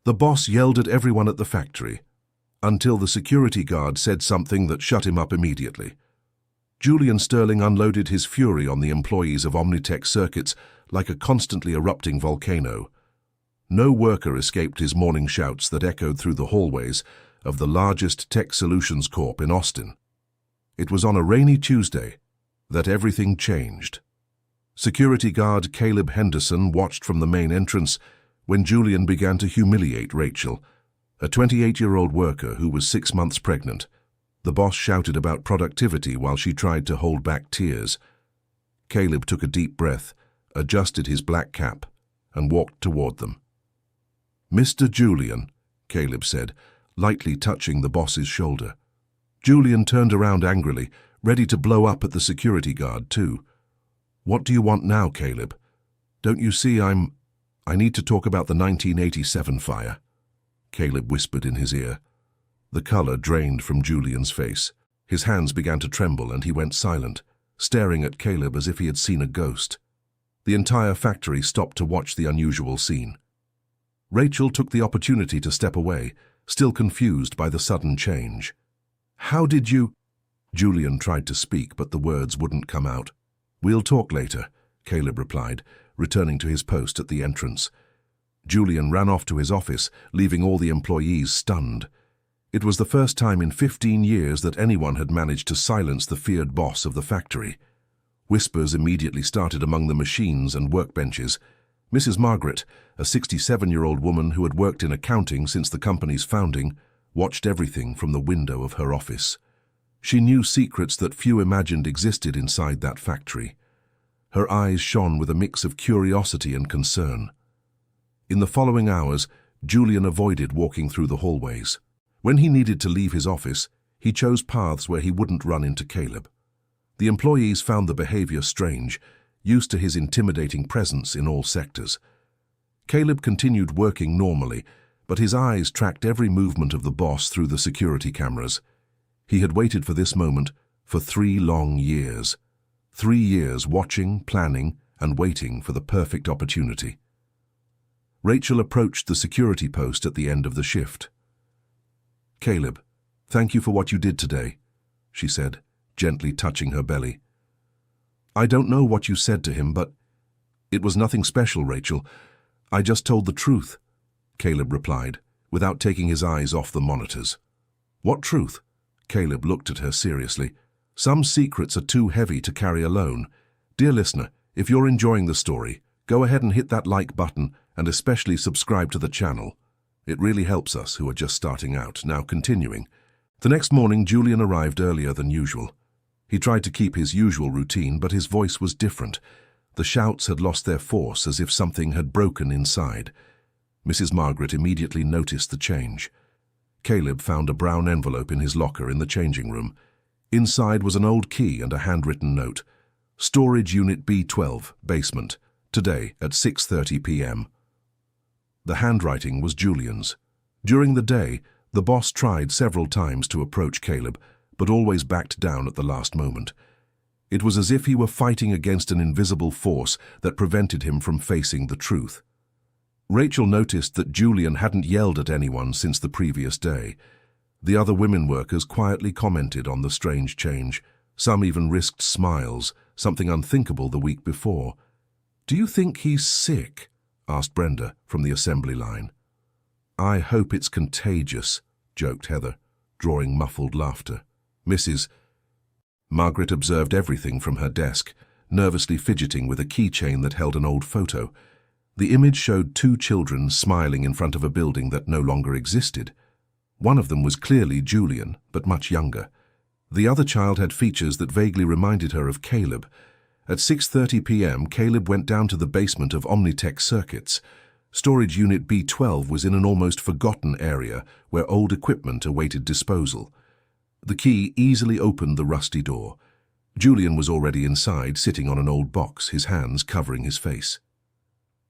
The boss yelled at everyone at the factory, until the security guard said something that shut him up immediately. Julian Sterling unloaded his fury on the employees of Omnitech Circuits like a constantly erupting volcano. No worker escaped his morning shouts that echoed through the hallways of the largest tech solutions corp in Austin. It was on a rainy Tuesday that everything changed. Security guard Caleb Henderson watched from the main entrance when Julian began to humiliate Rachel, a 28-year-old worker who was 6 months pregnant. The boss shouted about productivity while she tried to hold back tears. Caleb took a deep breath, adjusted his black cap, and walked toward them. "Mr. Julian," Caleb said, lightly touching the boss's shoulder. Julian turned around angrily, ready to blow up at the security guard too. "What do you want now, Caleb? Don't you see I need to talk about the 1987 fire," Caleb whispered in his ear. The color drained from Julian's face. His hands began to tremble and he went silent, staring at Caleb as if he had seen a ghost. The entire factory stopped to watch the unusual scene. Rachel took the opportunity to step away, still confused by the sudden change. "How did you—" Julian tried to speak, but the words wouldn't come out. "We'll talk later," Caleb replied, returning to his post at the entrance. Julian ran off to his office, leaving all the employees stunned. It was the first time in 15 years that anyone had managed to silence the feared boss of the factory. Whispers immediately started among the machines and workbenches. Mrs. Margaret, a 67-year-old woman who had worked in accounting since the company's founding, watched everything from the window of her office. She knew secrets that few imagined existed inside that factory. Her eyes shone with a mix of curiosity and concern. In the following hours, Julian avoided walking through the hallways. When he needed to leave his office, he chose paths where he wouldn't run into Caleb. The employees found the behavior strange, used to his intimidating presence in all sectors. Caleb continued working normally, but his eyes tracked every movement of the boss through the security cameras. He had waited for this moment for 3 long years. 3 years watching, planning, and waiting for the perfect opportunity. Rachel approached the security post at the end of the shift. "Caleb, thank you for what you did today," she said, gently touching her belly. "I don't know what you said to him, but it was nothing special, Rachel. I just told the truth," Caleb replied, without taking his eyes off the monitors. "What truth?" Caleb looked at her seriously. "Some secrets are too heavy to carry alone. Dear listener, if you're enjoying the story, go ahead and hit that like button and especially subscribe to the channel. It really helps us who are just starting out. Now continuing. The next morning, Julian arrived earlier than usual. He tried to keep his usual routine, but his voice was different. The shouts had lost their force, as if something had broken inside. Mrs. Margaret immediately noticed the change. Caleb found a brown envelope in his locker in the changing room. Inside was an old key and a handwritten note. "Storage Unit B12, basement. Today at 6:30 p.m. The handwriting was Julian's. During the day, the boss tried several times to approach Caleb, but always backed down at the last moment. It was as if he were fighting against an invisible force that prevented him from facing the truth. Rachel noticed that Julian hadn't yelled at anyone since the previous day. The other women workers quietly commented on the strange change. Some even risked smiles, something unthinkable the week before. "Do you think he's sick?" asked Brenda from the assembly line. "I hope it's contagious," joked Heather, drawing muffled laughter. Mrs. Margaret observed everything from her desk, nervously fidgeting with a keychain that held an old photo. The image showed 2 children smiling in front of a building that no longer existed. One of them was clearly Julian, but much younger. The other child had features that vaguely reminded her of Caleb. At 6:30 p.m., Caleb went down to the basement of Omnitech Circuits. Storage Unit B12 was in an almost forgotten area where old equipment awaited disposal. The key easily opened the rusty door. Julian was already inside, sitting on an old box, his hands covering his face.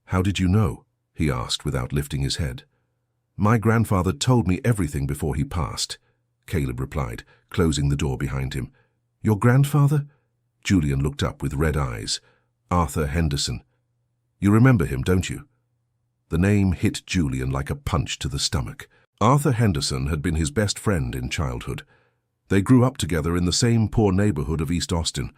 "How did you know?" he asked without lifting his head. "My grandfather told me everything before he passed," Caleb replied, closing the door behind him. "Your grandfather?" Julian looked up with red eyes. "Arthur Henderson. You remember him, don't you?" The name hit Julian like a punch to the stomach. Arthur Henderson had been his best friend in childhood. They grew up together in the same poor neighborhood of East Austin.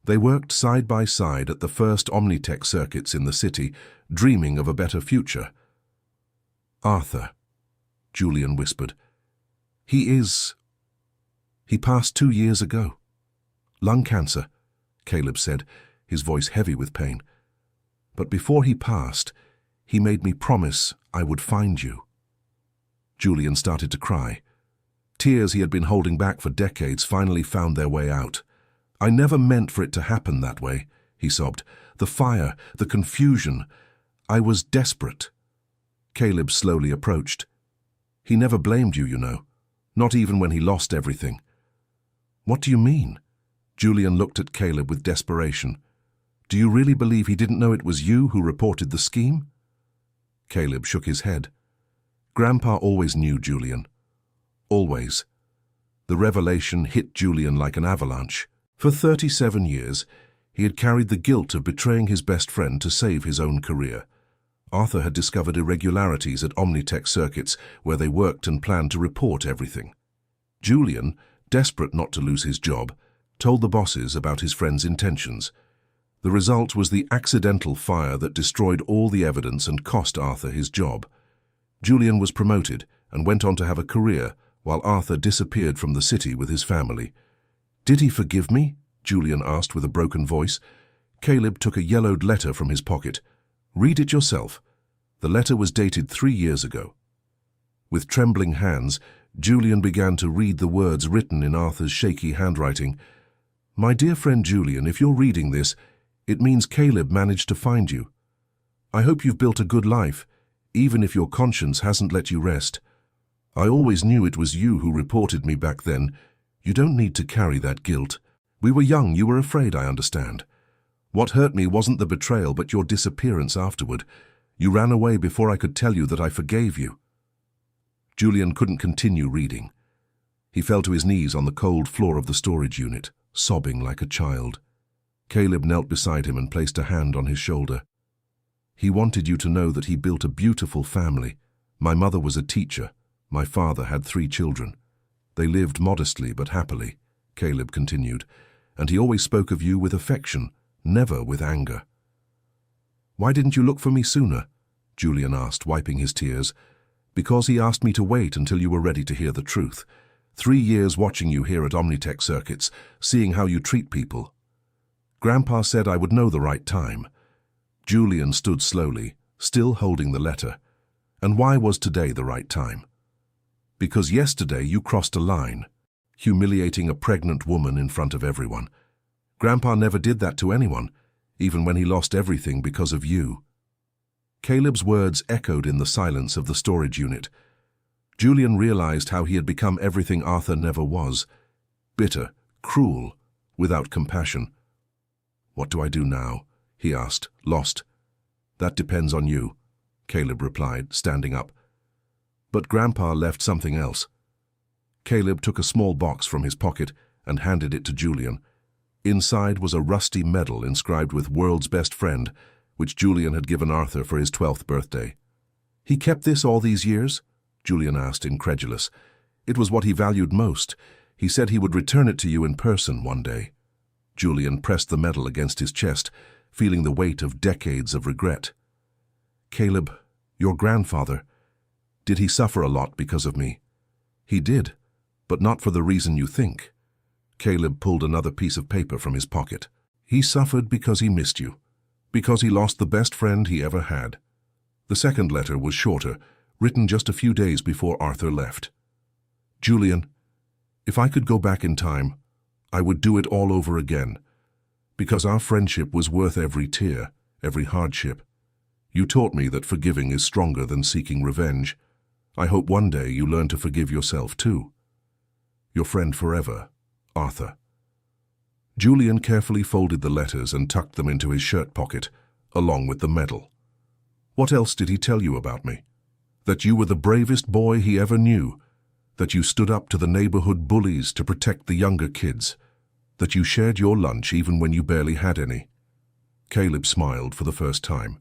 They worked side by side at the first Omnitech circuits in the city, dreaming of a better future. "Arthur," Julian whispered. He passed 2 years ago." "Lung cancer," Caleb said, his voice heavy with pain. "But before he passed, he made me promise I would find you." Julian started to cry. Tears he had been holding back for decades finally found their way out. "I never meant for it to happen that way," he sobbed. "The fire, the confusion. I was desperate." Caleb slowly approached. "He never blamed you, you know. Not even when he lost everything." "What do you mean?" Julian looked at Caleb with desperation. "Do you really believe he didn't know it was you who reported the scheme?" Caleb shook his head. Grandpa always knew, Julian. Always. The revelation hit Julian like an avalanche. For 37 years, he had carried the guilt of betraying his best friend to save his own career. Arthur had discovered irregularities at Omnitech circuits where they worked and planned to report everything. Julian, desperate not to lose his job, told the bosses about his friend's intentions. The result was the accidental fire that destroyed all the evidence and cost Arthur his job. Julian was promoted and went on to have a career, while Arthur disappeared from the city with his family. "Did he forgive me?" Julian asked with a broken voice. Caleb took a yellowed letter from his pocket. "Read it yourself." The letter was dated 3 years ago. With trembling hands, Julian began to read the words written in Arthur's shaky handwriting. "My dear friend Julian, if you're reading this, it means Caleb managed to find you. I hope you've built a good life, even if your conscience hasn't let you rest. I always knew it was you who reported me back then. You don't need to carry that guilt. We were young, you were afraid, I understand. What hurt me wasn't the betrayal, but your disappearance afterward. You ran away before I could tell you that I forgave you." Julian couldn't continue reading. He fell to his knees on the cold floor of the storage unit, sobbing like a child. Caleb knelt beside him and placed a hand on his shoulder. "He wanted you to know that he built a beautiful family. My mother was a teacher. My father had 3 children. They lived modestly but happily," Caleb continued, "and he always spoke of you with affection, never with anger." "Why didn't you look for me sooner?" Julian asked, wiping his tears. "Because he asked me to wait until you were ready to hear the truth. 3 years watching you here at Omnitech circuits, seeing how you treat people. Grandpa said I would know the right time." Julian stood slowly, still holding the letter. "And why was today the right time?" "Because yesterday you crossed a line, humiliating a pregnant woman in front of everyone. Grandpa never did that to anyone, even when he lost everything because of you." Caleb's words echoed in the silence of the storage unit. Julian realized how he had become everything Arthur never was: bitter, cruel, without compassion. "What do I do now?" he asked, lost. "That depends on you," Caleb replied, standing up. "But Grandpa left something else." Caleb took a small box from his pocket and handed it to Julian. Inside was a rusty medal inscribed with "World's Best Friend," which Julian had given Arthur for his 12th birthday. "He kept this all these years?" Julian asked, incredulous. "It was what he valued most. He said he would return it to you in person one day." Julian pressed the medal against his chest, feeling the weight of decades of regret. "Caleb, your grandfather, did he suffer a lot because of me?" "He did, but not for the reason you think." Caleb pulled another piece of paper from his pocket. "He suffered because he missed you, because he lost the best friend he ever had." The second letter was shorter, written just a few days before Arthur left. "Julian, if I could go back in time, I would do it all over again, because our friendship was worth every tear, every hardship. You taught me that forgiving is stronger than seeking revenge. I hope one day you learn to forgive yourself too. Your friend forever, Arthur." Julian carefully folded the letters and tucked them into his shirt pocket, along with the medal. "What else did he tell you about me? That you were the bravest boy he ever knew, that you stood up to the neighborhood bullies to protect the younger kids, that you shared your lunch even when you barely had any." Caleb smiled for the first time.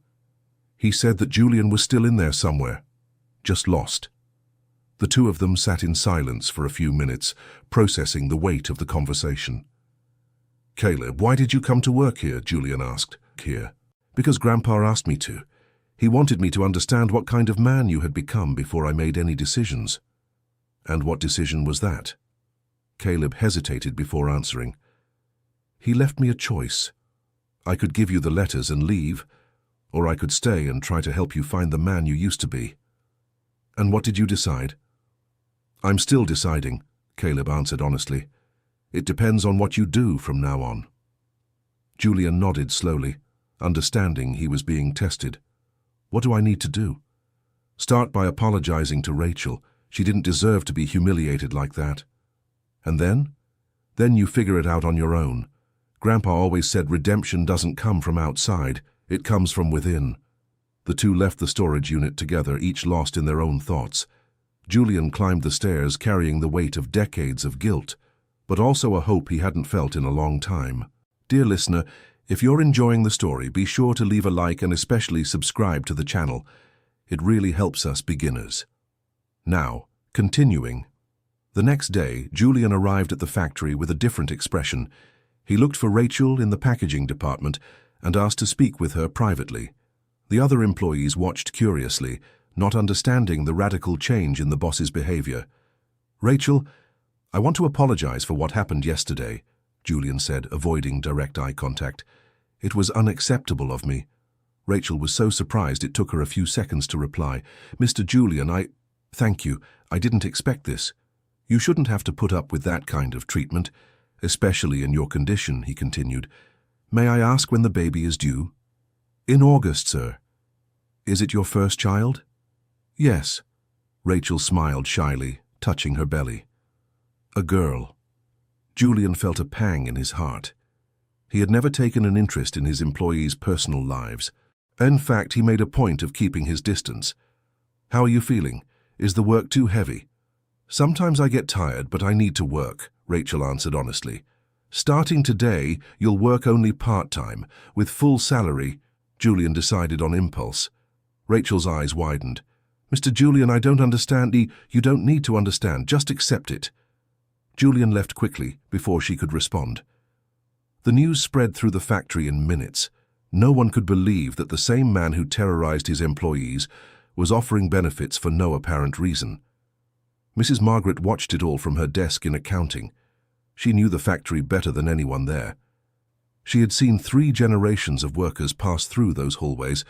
He said that Julian was still in there somewhere, just lost. The two of them sat in silence for a few minutes, processing the weight of the conversation. "Caleb, why did you come to work here?" Julian asked. "Here. Because Grandpa asked me to. He wanted me to understand what kind of man you had become before I made any decisions." "And what decision was that?" Caleb hesitated before answering. "He left me a choice. I could give you the letters and leave, or I could stay and try to help you find the man you used to be." "And what did you decide?" "I'm still deciding," Caleb answered honestly. "It depends on what you do from now on." Julian nodded slowly, understanding he was being tested. "What do I need to do?" "Start by apologizing to Rachel. She didn't deserve to be humiliated like that." "And then?" "Then you figure it out on your own. Grandpa always said redemption doesn't come from outside, it comes from within." The two left the storage unit together, each lost in their own thoughts. Julian climbed the stairs carrying the weight of decades of guilt, but also a hope he hadn't felt in a long time. Dear listener, if you're enjoying the story, be sure to leave a like and especially subscribe to the channel. It really helps us beginners. Now, continuing. The next day, Julian arrived at the factory with a different expression. He looked for Rachel in the packaging department and asked to speak with her privately. The other employees watched curiously, not understanding the radical change in the boss's behavior. "Rachel, I want to apologize for what happened yesterday," Julian said, avoiding direct eye contact. "It was unacceptable of me." Rachel was so surprised it took her a few seconds to reply. "Mr. Julian, Thank you. I didn't expect this. You shouldn't have to put up with that kind of treatment, especially in your condition," he continued. "May I ask when the baby is due?" "In August, sir." "Is it your first child?" "Yes." Rachel smiled shyly, touching her belly. "A girl." Julian felt a pang in his heart. He had never taken an interest in his employees' personal lives. In fact, he made a point of keeping his distance. "How are you feeling? Is the work too heavy?" "Sometimes I get tired, but I need to work," Rachel answered honestly. "Starting today, you'll work only part-time, with full salary," Julian decided on impulse. Rachel's eyes widened. "Mr. Julian, I don't understand." "You don't need to understand, just accept it." Julian left quickly before she could respond. The news spread through the factory in minutes. No one could believe that the same man who terrorized his employees was offering benefits for no apparent reason. Mrs. Margaret watched it all from her desk in accounting. She knew the factory better than anyone there. She had seen 3 generations of workers pass through those hallways,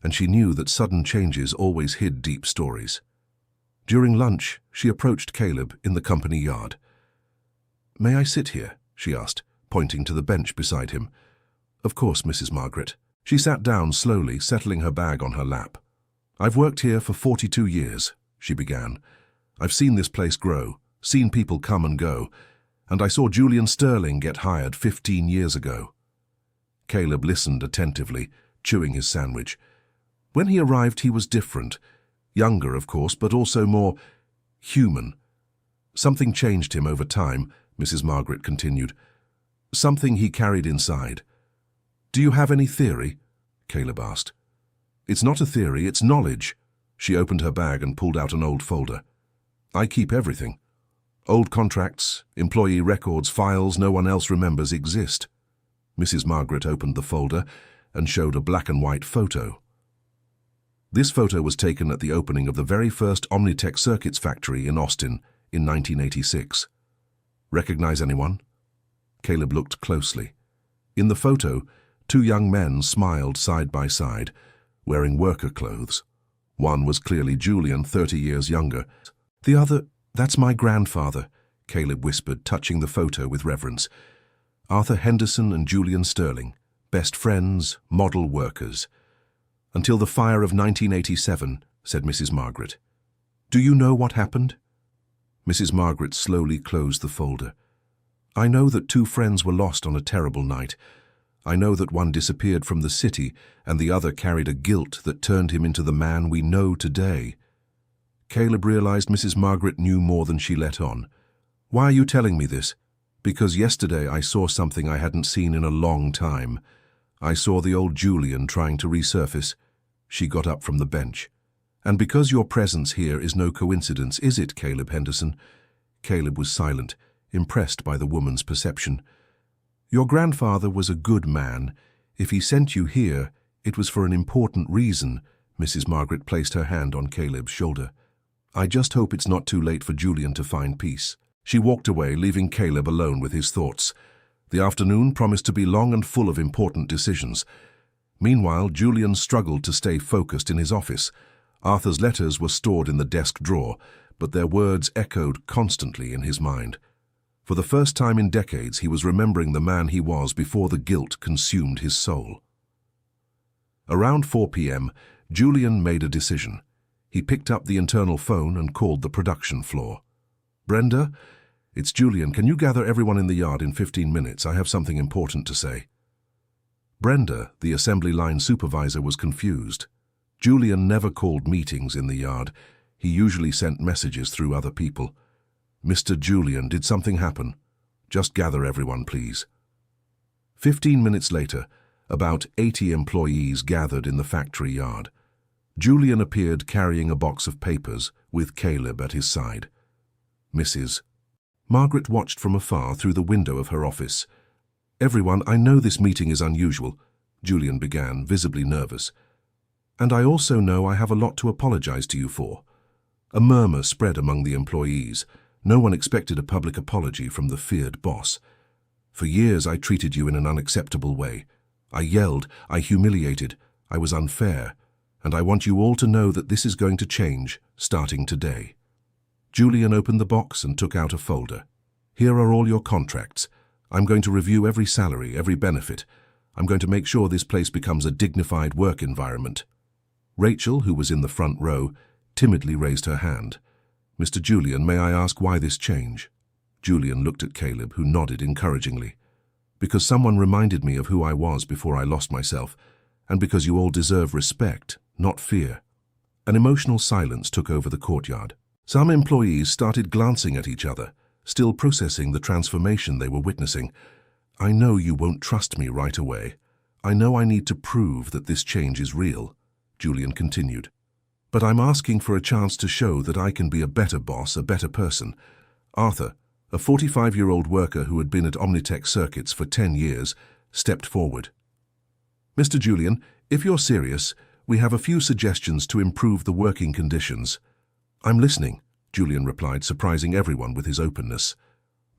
and she knew that sudden changes always hid deep stories. During lunch, she approached Caleb in the company yard. "May I sit here?" she asked, pointing to the bench beside him. "Of course, Mrs. Margaret." She sat down slowly, settling her bag on her lap. "I've worked here for 42 years, she began. "I've seen this place grow, seen people come and go, and I saw Julian Sterling get hired 15 years ago." Caleb listened attentively, chewing his sandwich. "When he arrived, he was different. Younger, of course, but also more human. Something changed him over time," Mrs. Margaret continued. "Something he carried inside." "Do you have any theory?" Caleb asked. "It's not a theory, it's knowledge." She opened her bag and pulled out an old folder. "I keep everything. Old contracts, employee records, files no one else remembers exist." Mrs. Margaret opened the folder and showed a black and white photo. This photo was taken at the opening of the very first Omnitech Circuits factory in Austin in 1986. "Recognize anyone?" Caleb looked closely. In the photo, 2 young men smiled side by side, wearing worker clothes. One was clearly Julian, 30 years younger. The other, "That's my grandfather," Caleb whispered, touching the photo with reverence. "Arthur Henderson and Julian Sterling, best friends, model workers. Until the fire of 1987, said Mrs. Margaret. "Do you know what happened?" Mrs. Margaret slowly closed the folder. "I know that 2 friends were lost on a terrible night. I know that one disappeared from the city and the other carried a guilt that turned him into the man we know today." Caleb realized Mrs. Margaret knew more than she let on. "Why are you telling me this?" "Because yesterday I saw something I hadn't seen in a long time. I saw the old Julian trying to resurface." She got up from the bench. "And because your presence here is no coincidence, is it, Caleb Henderson?" Caleb was silent, impressed by the woman's perception. "Your grandfather was a good man. If he sent you here, it was for an important reason." Mrs. Margaret placed her hand on Caleb's shoulder. "I just hope it's not too late for Julian to find peace." She walked away, leaving Caleb alone with his thoughts. The afternoon promised to be long and full of important decisions. Meanwhile, Julian struggled to stay focused in his office. Arthur's letters were stored in the desk drawer, but their words echoed constantly in his mind. For the first time in decades, he was remembering the man he was before the guilt consumed his soul. Around 4 p.m., Julian made a decision. He picked up the internal phone and called the production floor. "Brenda, it's Julian. Can you gather everyone in the yard in 15 minutes? I have something important to say." Brenda, the assembly line supervisor, was confused. Julian never called meetings in the yard. He usually sent messages through other people. "Mr. Julian, did something happen? Just gather everyone, please." 15 minutes later, about 80 employees gathered in the factory yard. Julian appeared carrying a box of papers, with Caleb at his side. "Mrs. Margaret watched from afar through the window of her office. "Everyone, I know this meeting is unusual," Julian began, visibly nervous. "And I also know I have a lot to apologize to you for." A murmur spread among the employees. No one expected a public apology from the feared boss. "For years I treated you in an unacceptable way. I yelled, I humiliated, I was unfair, and I want you all to know that this is going to change, starting today." Julian opened the box and took out a folder. "Here are all your contracts. I'm going to review every salary, every benefit. I'm going to make sure this place becomes a dignified work environment." Rachel, who was in the front row, timidly raised her hand. "Mr. Julian, may I ask why this change?" Julian looked at Caleb, who nodded encouragingly. "Because someone reminded me of who I was before I lost myself, and because you all deserve respect, not fear." An emotional silence took over the courtyard. Some employees started glancing at each other, still processing the transformation they were witnessing. "I know you won't trust me right away. I know I need to prove that this change is real," Julian continued. "But I'm asking for a chance to show that I can be a better boss, a better person." Arthur, a 45-year-old worker who had been at Omnitech Circuits for 10 years, stepped forward. "Mr. Julian, if you're serious, we have a few suggestions to improve the working conditions." "I'm listening," Julian replied, surprising everyone with his openness.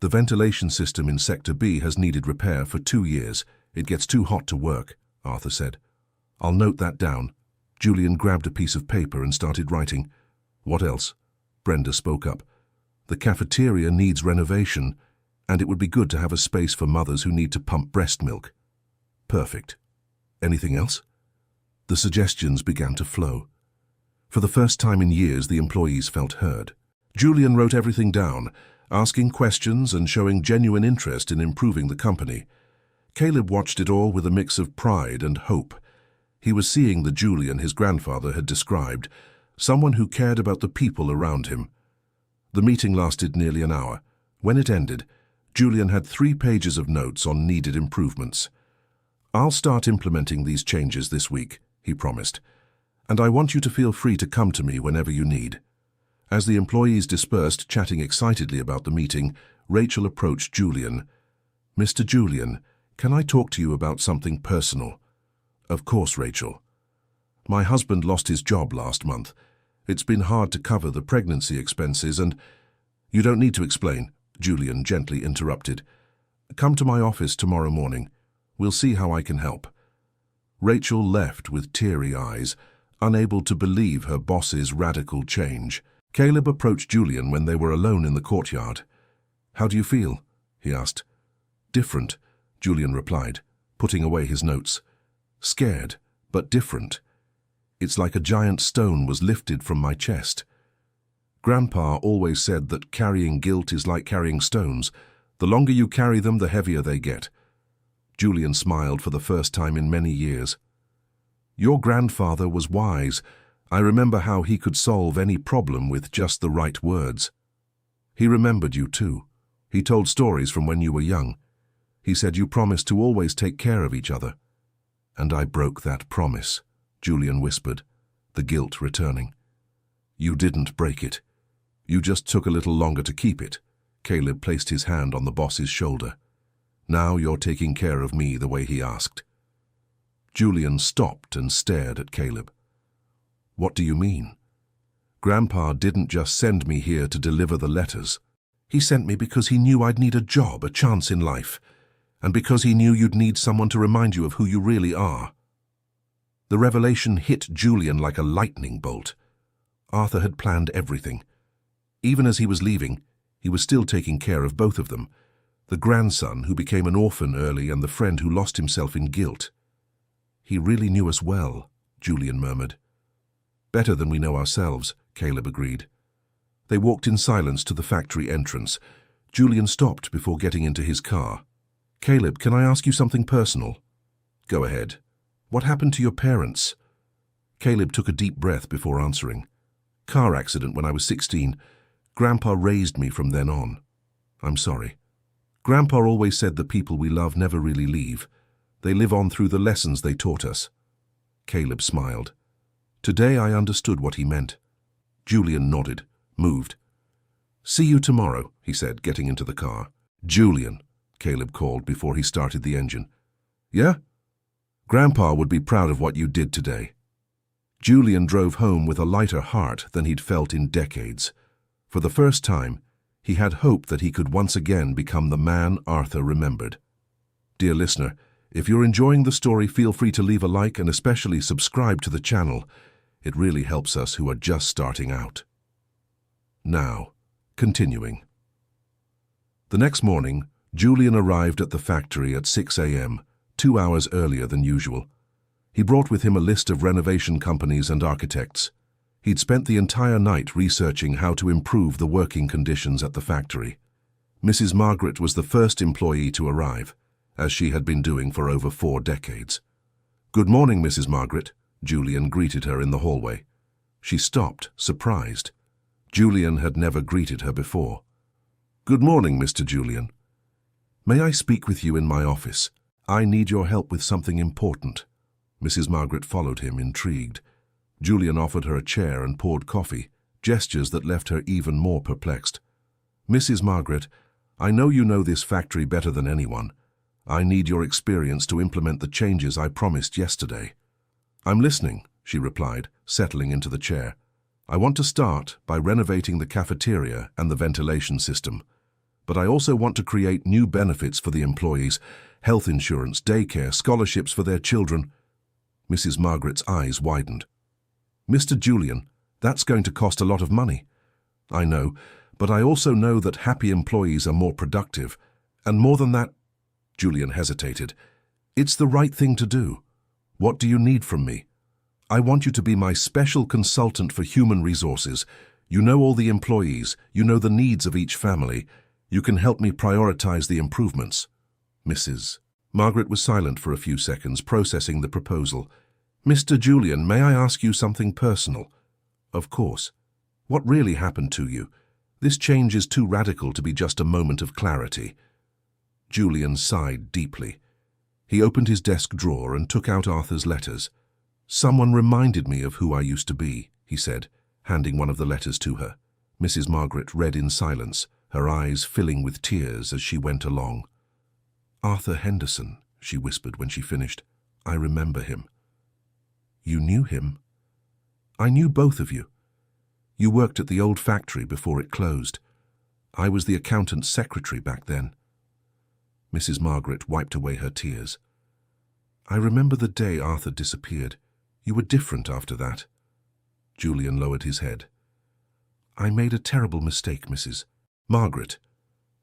"The ventilation system in Sector B has needed repair for 2 years. It gets too hot to work," Arthur said. "I'll note that down." Julian grabbed a piece of paper and started writing. "What else?" Brenda spoke up. "The cafeteria needs renovation, and it would be good to have a space for mothers who need to pump breast milk." "Perfect. Anything else?" The suggestions began to flow. For the first time in years, the employees felt heard. Julian wrote everything down, asking questions and showing genuine interest in improving the company. Caleb watched it all with a mix of pride and hope. He was seeing the Julian his grandfather had described, someone who cared about the people around him. The meeting lasted nearly an hour. When it ended, Julian had 3 pages of notes on needed improvements. "I'll start implementing these changes this week," he promised. "And I want you to feel free to come to me whenever you need." As the employees dispersed, chatting excitedly about the meeting, Rachel approached Julian. "Mr. Julian, can I talk to you about something personal?" "Of course, Rachel." "My husband lost his job last month. It's been hard to cover the pregnancy expenses and—" "You don't need to explain," Julian gently interrupted. "Come to my office tomorrow morning. We'll see how I can help." Rachel left with teary eyes, unable to believe her boss's radical change. Caleb approached Julian when they were alone in the courtyard. "How do you feel?" he asked. "Different," Julian replied, putting away his notes. "Scared, but different. It's like a giant stone was lifted from my chest. Grandpa always said that carrying guilt is like carrying stones. The longer you carry them, the heavier they get." Julian smiled for the first time in many years. "Your grandfather was wise. I remember how he could solve any problem with just the right words. He remembered you too. He told stories from when you were young. He said you promised to always take care of each other. And I broke that promise," Julian whispered, the guilt returning. You didn't break it. You just took a little longer to keep it. Caleb placed his hand on the boss's shoulder. Now you're taking care of me the way he asked. Julian stopped and stared at Caleb. What do you mean? Grandpa didn't just send me here to deliver the letters. He sent me because he knew I'd need a job, a chance in life, and because he knew you'd need someone to remind you of who you really are. The revelation hit Julian like a lightning bolt. Arthur had planned everything. Even as he was leaving, he was still taking care of both of them, the grandson who became an orphan early and the friend who lost himself in guilt. He really knew us well, Julian murmured. Better than we know ourselves, Caleb agreed. They walked in silence to the factory entrance. Julian stopped before getting into his car. Caleb, can I ask you something personal? Go ahead. What happened to your parents? Caleb took a deep breath before answering. Car accident when I was 16. Grandpa raised me from then on. I'm sorry. Grandpa always said the people we love never really leave. They live on through the lessons they taught us. Caleb smiled. Today I understood what he meant. Julian nodded, moved. See you tomorrow, he said, getting into the car. Julian, Caleb called before he started the engine. Yeah? Grandpa would be proud of what you did today. Julian drove home with a lighter heart than he'd felt in decades. For the first time, he had hope that he could once again become the man Arthur remembered. Dear listener, if you're enjoying the story, feel free to leave a like and especially subscribe to the channel. It really helps us who are just starting out. Now, continuing. The next morning, Julian arrived at the factory at 6 a.m., 2 hours earlier than usual. He brought with him a list of renovation companies and architects. He'd spent the entire night researching how to improve the working conditions at the factory. Mrs. Margaret was the first employee to arrive, as she had been doing for over 4 decades. Good morning, Mrs. Margaret, Julian greeted her in the hallway. She stopped, surprised. Julian had never greeted her before. Good morning, Mr. Julian. May I speak with you in my office? I need your help with something important. Mrs. Margaret followed him, intrigued. Julian offered her a chair and poured coffee, gestures that left her even more perplexed. Mrs. Margaret, I know you know this factory better than anyone. I need your experience to implement the changes I promised yesterday. I'm listening, she replied, settling into the chair. I want to start by renovating the cafeteria and the ventilation system. But I also want to create new benefits for the employees, health insurance, daycare, scholarships for their children. Mrs. Margaret's eyes widened. Mr. Julian, that's going to cost a lot of money. I know, but I also know that happy employees are more productive. And more than that, Julian hesitated. It's the right thing to do. What do you need from me? I want you to be my special consultant for human resources. You know all the employees. You know the needs of each family. You can help me prioritize the improvements. Mrs. Margaret was silent for a few seconds, processing the proposal. Mr. Julian, may I ask you something personal? Of course. What really happened to you? This change is too radical to be just a moment of clarity. Julian sighed deeply. He opened his desk drawer and took out Arthur's letters. Someone reminded me of who I used to be, he said, handing one of the letters to her. Mrs. Margaret read in silence, her eyes filling with tears as she went along. Arthur Henderson, she whispered when she finished. I remember him. You knew him? I knew both of you. You worked at the old factory before it closed. I was the accountant's secretary back then. Mrs. Margaret wiped away her tears. I remember the day Arthur disappeared. You were different after that. Julian lowered his head. I made a terrible mistake, Mrs. Margaret.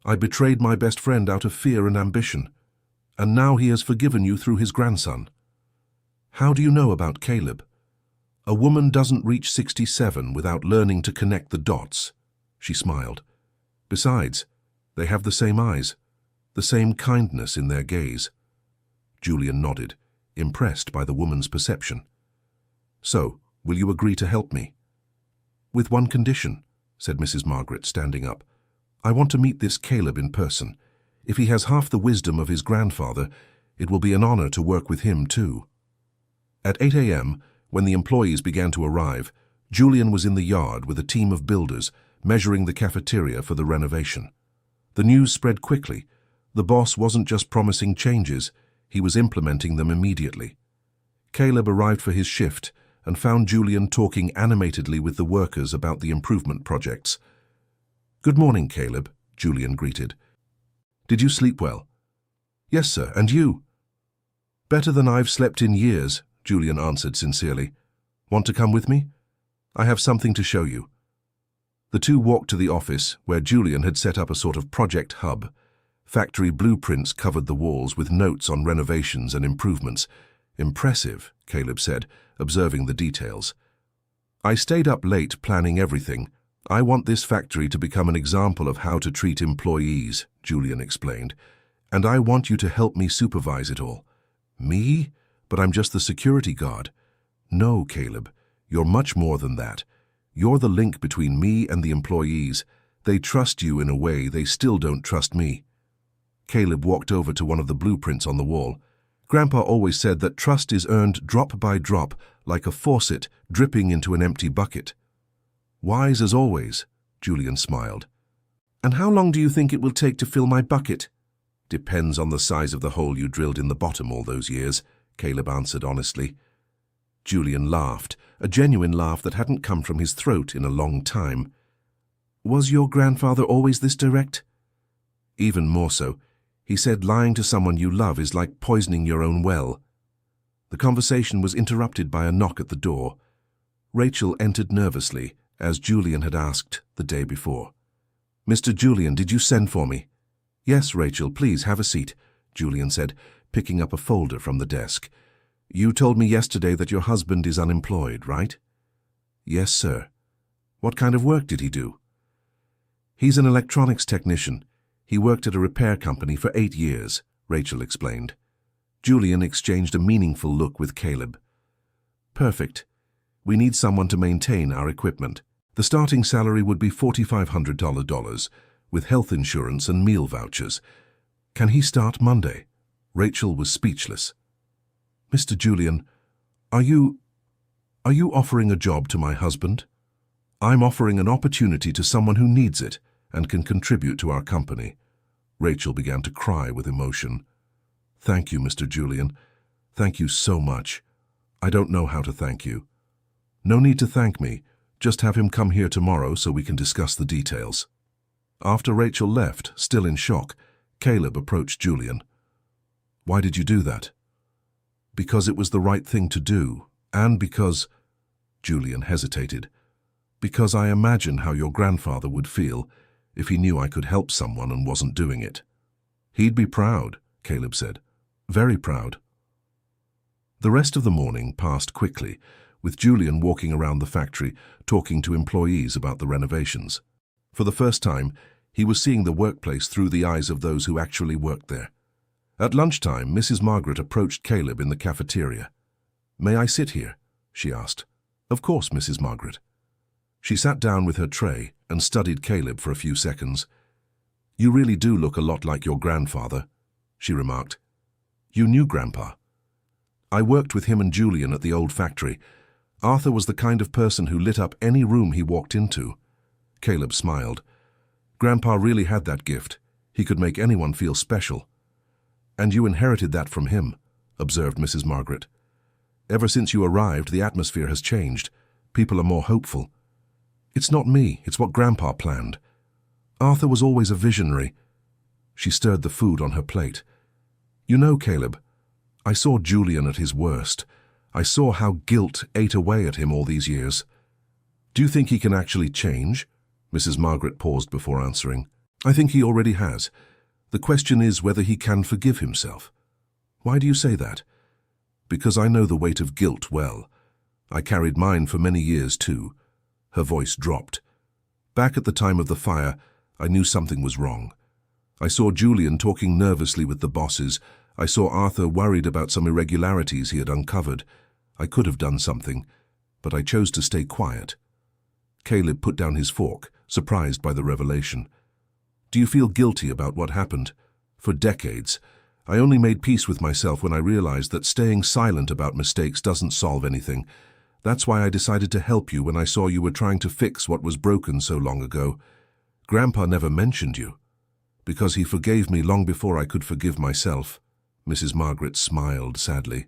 I betrayed my best friend out of fear and ambition, and now he has forgiven you through his grandson. How do you know about Caleb? A woman doesn't reach 67 without learning to connect the dots. She smiled. Besides, they have the same eyes, the same kindness in their gaze. Julian nodded, impressed by the woman's perception. So, will you agree to help me? With one condition, said Mrs. Margaret, standing up. I want to meet this Caleb in person. If he has half the wisdom of his grandfather, it will be an honor to work with him too. At 8 a.m., When the employees began to arrive, Julian was in the yard with a team of builders measuring the cafeteria for the renovation. The news spread quickly. The boss wasn't just promising changes, he was implementing them immediately. Caleb arrived for his shift and found Julian talking animatedly with the workers about the improvement projects. "Good morning, Caleb," Julian greeted. "Did you sleep well?" "Yes, sir, and you?" "Better than I've slept in years," Julian answered sincerely. "Want to come with me? I have something to show you." The two walked to the office, where Julian had set up a sort of project hub. Factory blueprints covered the walls with notes on renovations and improvements. "Impressive," Caleb said, observing the details. "I stayed up late planning everything. I want this factory to become an example of how to treat employees," Julian explained. "And I want you to help me supervise it all." "Me? But I'm just the security guard." "No, Caleb, you're much more than that. You're the link between me and the employees. They trust you in a way they still don't trust me." Caleb walked over to one of the blueprints on the wall. "Grandpa always said that trust is earned drop by drop, like a faucet dripping into an empty bucket." "Wise as always," Julian smiled. "And how long do you think it will take to fill my bucket?" "Depends on the size of the hole you drilled in the bottom all those years," Caleb answered honestly. Julian laughed, a genuine laugh that hadn't come from his throat in a long time. "Was your grandfather always this direct?" "Even more so. He said lying to someone you love is like poisoning your own well." The conversation was interrupted by a knock at the door. Rachel entered nervously, as Julian had asked the day before. "Mr. Julian, did you send for me?" "Yes, Rachel, please have a seat," Julian said, picking up a folder from the desk. "You told me yesterday that your husband is unemployed, right?" "Yes, sir." "What kind of work did he do?" "He's an electronics technician. He worked at a repair company for 8 years, Rachel explained. Julian exchanged a meaningful look with Caleb. "Perfect. We need someone to maintain our equipment. The starting salary would be $4,500, with health insurance and meal vouchers. Can he start Monday?" Rachel was speechless. "Mr. Julian, are you offering a job to my husband?" "I'm offering an opportunity to someone who needs it and can contribute to our company." Rachel began to cry with emotion. "Thank you, Mr. Julian. Thank you so much. I don't know how to thank you." "No need to thank me. Just have him come here tomorrow so we can discuss the details." After Rachel left, still in shock, Caleb approached Julian. "Why did you do that?" "Because it was the right thing to do, and because—" Julian hesitated. "Because I imagine how your grandfather would feel if he knew I could help someone and wasn't doing it." "He'd be proud," Caleb said. "Very proud." The rest of the morning passed quickly, with Julian walking around the factory, talking to employees about the renovations. For the first time, he was seeing the workplace through the eyes of those who actually worked there. At lunchtime, Mrs. Margaret approached Caleb in the cafeteria. "May I sit here?" she asked. "Of course, Mrs. Margaret." She sat down with her tray and studied Caleb for a few seconds. "You really do look a lot like your grandfather," she remarked. "You knew Grandpa?" "I worked with him and Julian at the old factory. Arthur was the kind of person who lit up any room he walked into." Caleb smiled. "Grandpa really had that gift. He could make anyone feel special." "And you inherited that from him," observed Mrs. Margaret. "Ever since you arrived, the atmosphere has changed. People are more hopeful." "It's not me, it's what Grandpa planned. Arthur was always a visionary." She stirred the food on her plate. "You know, Caleb, I saw Julian at his worst. I saw how guilt ate away at him all these years. Do you think he can actually change?" Mrs. Margaret paused before answering. "I think he already has. The question is whether he can forgive himself." "Why do you say that?" "Because I know the weight of guilt well. I carried mine for many years too." Her voice dropped. "Back at the time of the fire, I knew something was wrong. I saw Julian talking nervously with the bosses. I saw Arthur worried about some irregularities he had uncovered. I could have done something, but I chose to stay quiet." Caleb put down his fork, surprised by the revelation. "Do you feel guilty about what happened?" "For decades. I only made peace with myself when I realized that staying silent about mistakes doesn't solve anything. That's why I decided to help you when I saw you were trying to fix what was broken so long ago. Grandpa never mentioned you, because he forgave me long before I could forgive myself." Mrs. Margaret smiled sadly.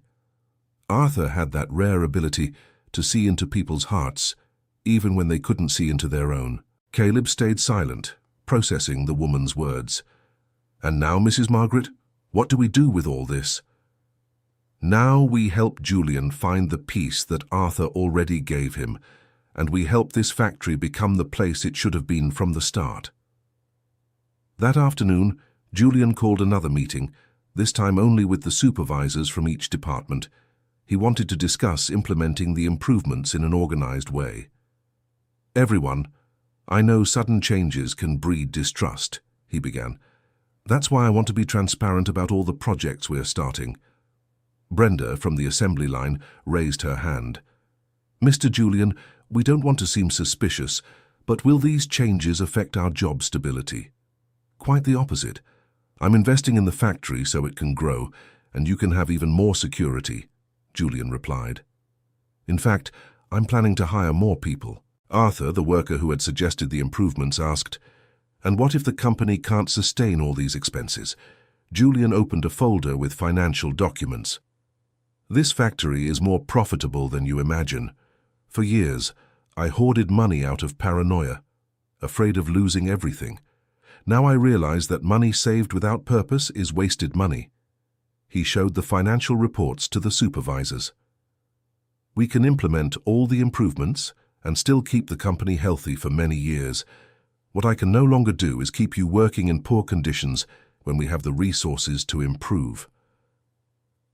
Arthur had that rare ability to see into people's hearts, even when they couldn't see into their own. Caleb stayed silent, processing the woman's words. "And now, Mrs. Margaret, what do we do with all this?" "Now we help Julian find the peace that Arthur already gave him, and we help this factory become the place it should have been from the start." That afternoon, Julian called another meeting, this time only with the supervisors from each department. He wanted to discuss implementing the improvements in an organized way. "Everyone, I know sudden changes can breed distrust," he began. "That's why I want to be transparent about all the projects we're starting." Brenda, from the assembly line, raised her hand. "Mr. Julian, we don't want to seem suspicious, but will these changes affect our job stability?" "Quite the opposite. I'm investing in the factory so it can grow, and you can have even more security," Julian replied. "In fact, I'm planning to hire more people." Arthur, the worker who had suggested the improvements, asked, "And what if the company can't sustain all these expenses?" Julian opened a folder with financial documents. "This factory is more profitable than you imagine. For years, I hoarded money out of paranoia, afraid of losing everything. Now I realize that money saved without purpose is wasted money." He showed the financial reports to the supervisors. "We can implement all the improvements and still keep the company healthy for many years. What I can no longer do is keep you working in poor conditions when we have the resources to improve."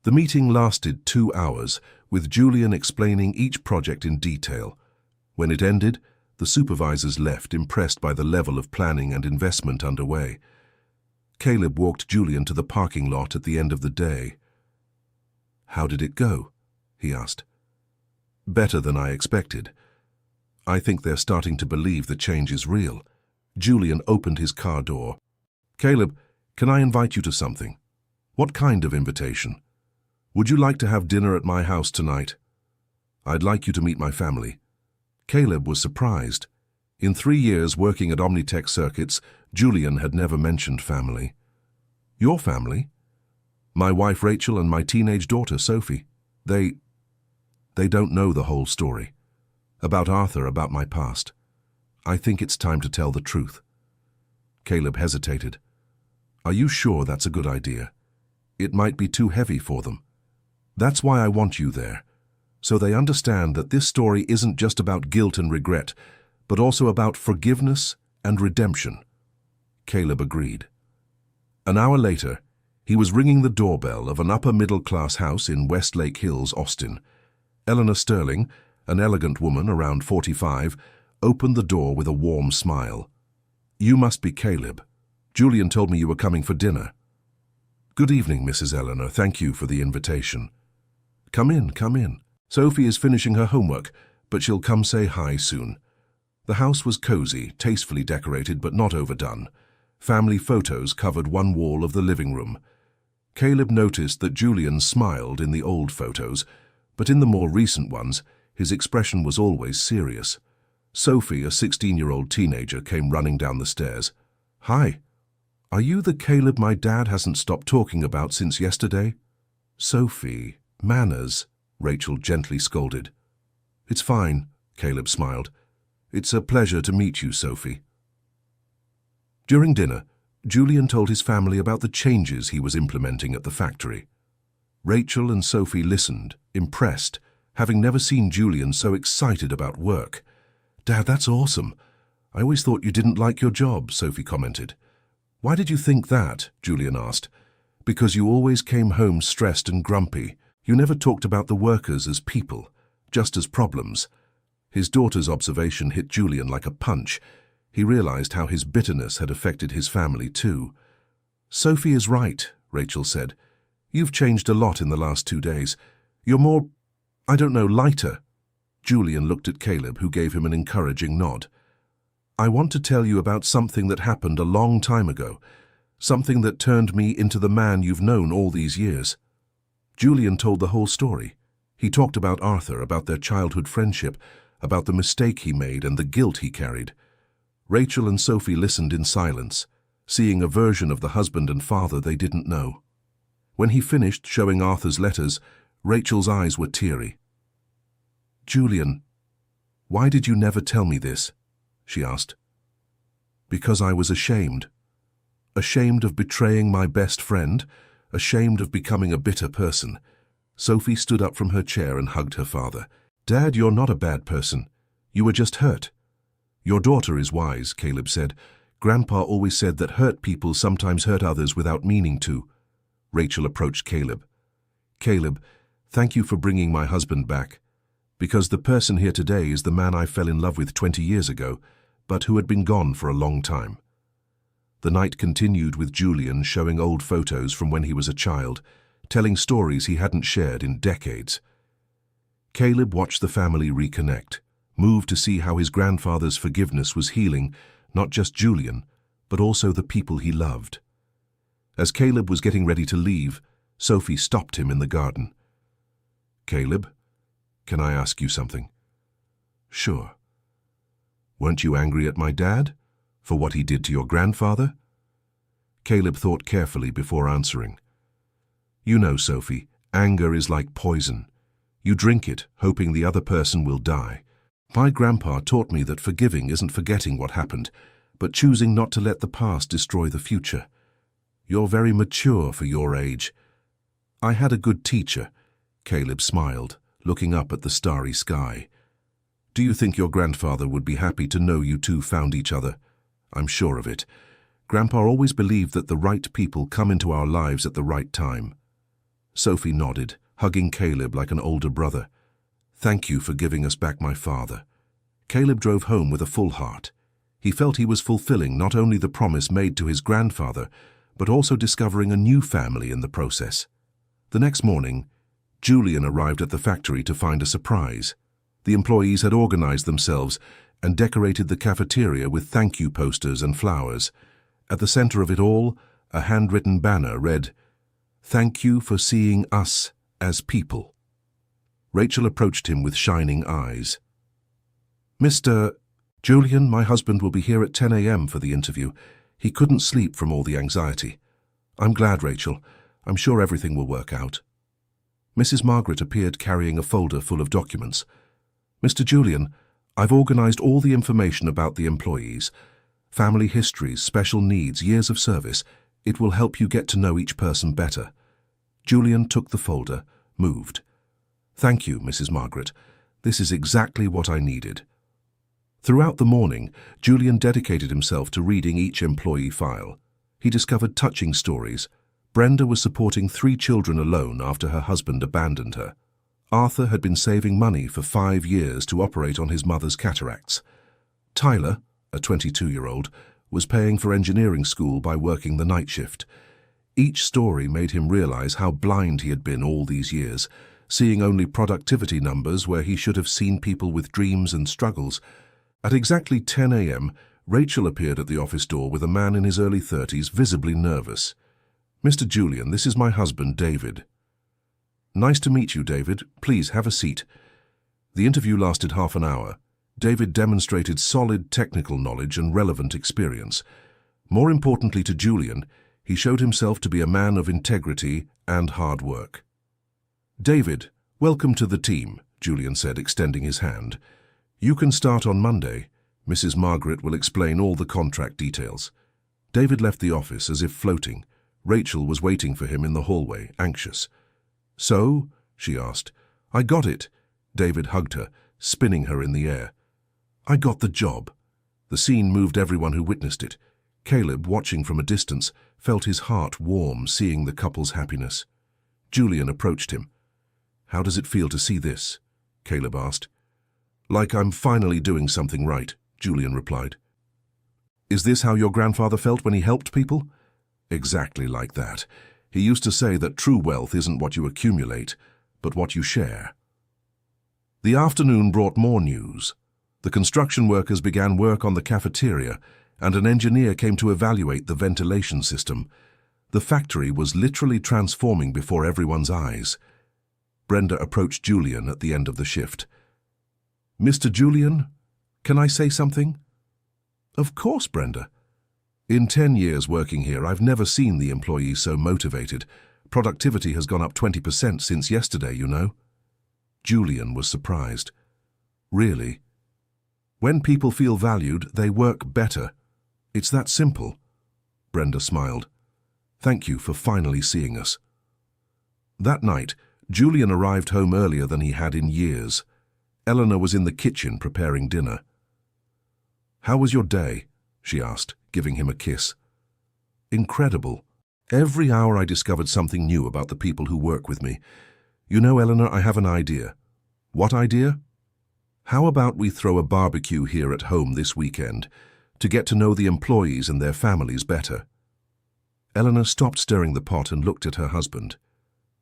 The meeting lasted 2 hours, with Julian explaining each project in detail. When it ended, the supervisors left, impressed by the level of planning and investment underway. Caleb walked Julian to the parking lot at the end of the day. "How did it go?" he asked. "Better than I expected. I think they're starting to believe the change is real." Julian opened his car door. "Caleb, can I invite you to something?" "What kind of invitation?" "Would you like to have dinner at my house tonight?" "I'd like you to meet my family." Caleb was surprised. In 3 years working at Omnitech Circuits, Julian had never mentioned family. "Your family?" "My wife Rachel and my teenage daughter Sophie. They don't know the whole story. About Arthur, about my past. I think it's time to tell the truth." Caleb hesitated. "Are you sure that's a good idea? It might be too heavy for them." "That's why I want you there, so they understand that this story isn't just about guilt and regret, but also about forgiveness and redemption." Caleb agreed. An hour later, he was ringing the doorbell of an upper-middle-class house in Westlake Hills, Austin. Eleanor Sterling, an elegant woman around 45, opened the door with a warm smile. "You must be Caleb. Julian told me you were coming for dinner." "Good evening, Mrs. Eleanor. Thank you for the invitation." Come in, come in. Sophie is finishing her homework, but she'll come say hi soon." The house was cozy, tastefully decorated but not overdone. Family photos covered one wall of the living room. Caleb noticed that Julian smiled in the old photos, but in the more recent ones, his expression was always serious. Sophie, a 16-year-old teenager, came running down the stairs. "Hi. Are you the Caleb my dad hasn't stopped talking about since yesterday?" "Sophie, manners," Rachel gently scolded. "It's fine," Caleb smiled. "It's a pleasure to meet you, Sophie." During dinner, Julian told his family about the changes he was implementing at the factory. Rachel and Sophie listened, impressed, having never seen Julian so excited about work. "Dad, that's awesome. I always thought you didn't like your job," Sophie commented. "Why did you think that?" Julian asked. "Because you always came home stressed and grumpy. You never talked about the workers as people, just as problems." His daughter's observation hit Julian like a punch. He realized how his bitterness had affected his family too. "Sophie is right," Rachel said. "You've changed a lot in the last 2 days. You're more, lighter." Julian looked at Caleb, who gave him an encouraging nod. "I want to tell you about something that happened a long time ago, something that turned me into the man you've known all these years." Julian told the whole story. He talked about Arthur, about their childhood friendship, about the mistake he made and the guilt he carried. Rachel and Sophie listened in silence, seeing a version of the husband and father they didn't know. When he finished showing Arthur's letters, Rachel's eyes were teary. "Julian, why did you never tell me this?" she asked. "Because I was ashamed. Ashamed of betraying my best friend, ashamed of becoming a bitter person." Sophie stood up from her chair and hugged her father. "Dad, you're not a bad person. You were just hurt." "Your daughter is wise," Caleb said. "Grandpa always said that hurt people sometimes hurt others without meaning to." Rachel approached Caleb. "Caleb, thank you for bringing my husband back, because the person here today is the man I fell in love with 20 years ago, but who had been gone for a long time." The night continued with Julian showing old photos from when he was a child, telling stories he hadn't shared in decades. Caleb watched the family reconnect, moved to see how his grandfather's forgiveness was healing not just Julian, but also the people he loved. As Caleb was getting ready to leave, Sophie stopped him in the garden. "Caleb, can I ask you something?" "Sure." "Weren't you angry at my dad for what he did to your grandfather?" Caleb thought carefully before answering. "You know, Sophie, anger is like poison. You drink it, hoping the other person will die. My grandpa taught me that forgiving isn't forgetting what happened, but choosing not to let the past destroy the future. You're very mature for your age." "I had a good teacher," Caleb smiled, looking up at the starry sky. "Do you think your grandfather would be happy to know you two found each other?" "I'm sure of it. Grandpa always believed that the right people come into our lives at the right time." Sophie nodded, hugging Caleb like an older brother. "Thank you for giving us back my father." Caleb drove home with a full heart. He felt he was fulfilling not only the promise made to his grandfather, but also discovering a new family in the process. The next morning, Julian arrived at the factory to find a surprise. The employees had organized themselves and decorated the cafeteria with thank you posters and flowers. At the center of it all, a handwritten banner read, "Thank you for seeing us as people." Rachel approached him with shining eyes. "Mr. Julian, my husband will be here at 10 a.m. for the interview. He couldn't sleep from all the anxiety." "I'm glad, Rachel. I'm sure everything will work out." Mrs. Margaret appeared carrying a folder full of documents. "Mr. Julian, I've organized all the information about the employees. Family histories, special needs, years of service. It will help you get to know each person better." Julian took the folder, moved. "Thank you, Mrs. Margaret. This is exactly what I needed." Throughout the morning, Julian dedicated himself to reading each employee file. He discovered touching stories. Brenda was supporting 3 children alone after her husband abandoned her. Arthur had been saving money for 5 years to operate on his mother's cataracts. Tyler, a 22-year-old, was paying for engineering school by working the night shift. Each story made him realize how blind he had been all these years, seeing only productivity numbers where he should have seen people with dreams and struggles. At exactly 10 a.m., Rachel appeared at the office door with a man in his early 30s, visibly nervous. "Mr. Julian, this is my husband, David." "Nice to meet you, David. Please have a seat." The interview lasted half an hour. David demonstrated solid technical knowledge and relevant experience. More importantly to Julian, he showed himself to be a man of integrity and hard work. "David, welcome to the team," Julian said, extending his hand. "You can start on Monday. Mrs. Margaret will explain all the contract details." David left the office as if floating. Rachel was waiting for him in the hallway, anxious. "So?" she asked. "I got it." David hugged her, spinning her in the air. "I got the job." The scene moved everyone who witnessed it. Caleb, watching from a distance, felt his heart warm seeing the couple's happiness. Julian approached him. "How does it feel to see this?" Caleb asked. "Like I'm finally doing something right," Julian replied. "Is this how your grandfather felt when he helped people?" "Exactly like that. He used to say that true wealth isn't what you accumulate, but what you share." The afternoon brought more news. The construction workers began work on the cafeteria, and an engineer came to evaluate the ventilation system. The factory was literally transforming before everyone's eyes. Brenda approached Julian at the end of the shift. "Mr. Julian, can I say something?" "Of course, Brenda." "In 10 years working here, I've never seen the employees so motivated. Productivity has gone up 20% since yesterday, you know." Julian was surprised. "Really? When people feel valued, they work better. It's that simple." Brenda smiled. "Thank you for finally seeing us." That night, Julian arrived home earlier than he had in years. Eleanor was in the kitchen preparing dinner. "How was your day?" she asked, giving him a kiss. "Incredible. Every hour I discovered something new about the people who work with me. You know, Eleanor, I have an idea." "What idea?" "How about we throw a barbecue here at home this weekend to get to know the employees and their families better?" Eleanor stopped stirring the pot and looked at her husband.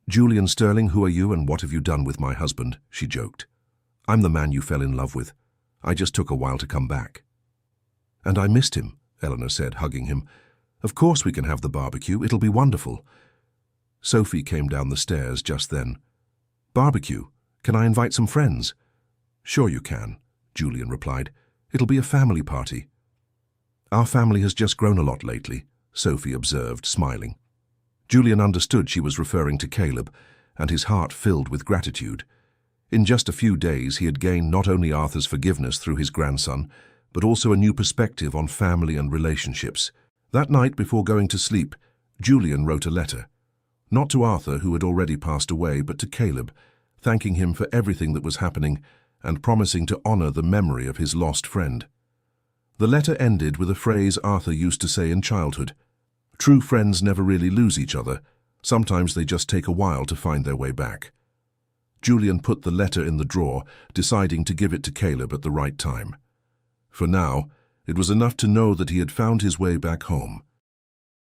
"Julian Sterling, who are you and what have you done with my husband?" she joked. "I'm the man you fell in love with. I just took a while to come back." "And I missed him," Eleanor said, hugging him. "Of course we can have the barbecue. It'll be wonderful." Sophie came down the stairs just then. "Barbecue? Can I invite some friends?" "Sure you can," Julian replied. "It'll be a family party." "Our family has just grown a lot lately," Sophie observed, smiling. Julian understood she was referring to Caleb, and his heart filled with gratitude. In just a few days he had gained not only Arthur's forgiveness through his grandson, but also a new perspective on family and relationships. That night, before going to sleep, Julian wrote a letter. Not to Arthur, who had already passed away, but to Caleb, thanking him for everything that was happening and promising to honor the memory of his lost friend. The letter ended with a phrase Arthur used to say in childhood: "True friends never really lose each other. Sometimes they just take a while to find their way back." Julian put the letter in the drawer, deciding to give it to Caleb at the right time. For now, it was enough to know that he had found his way back home.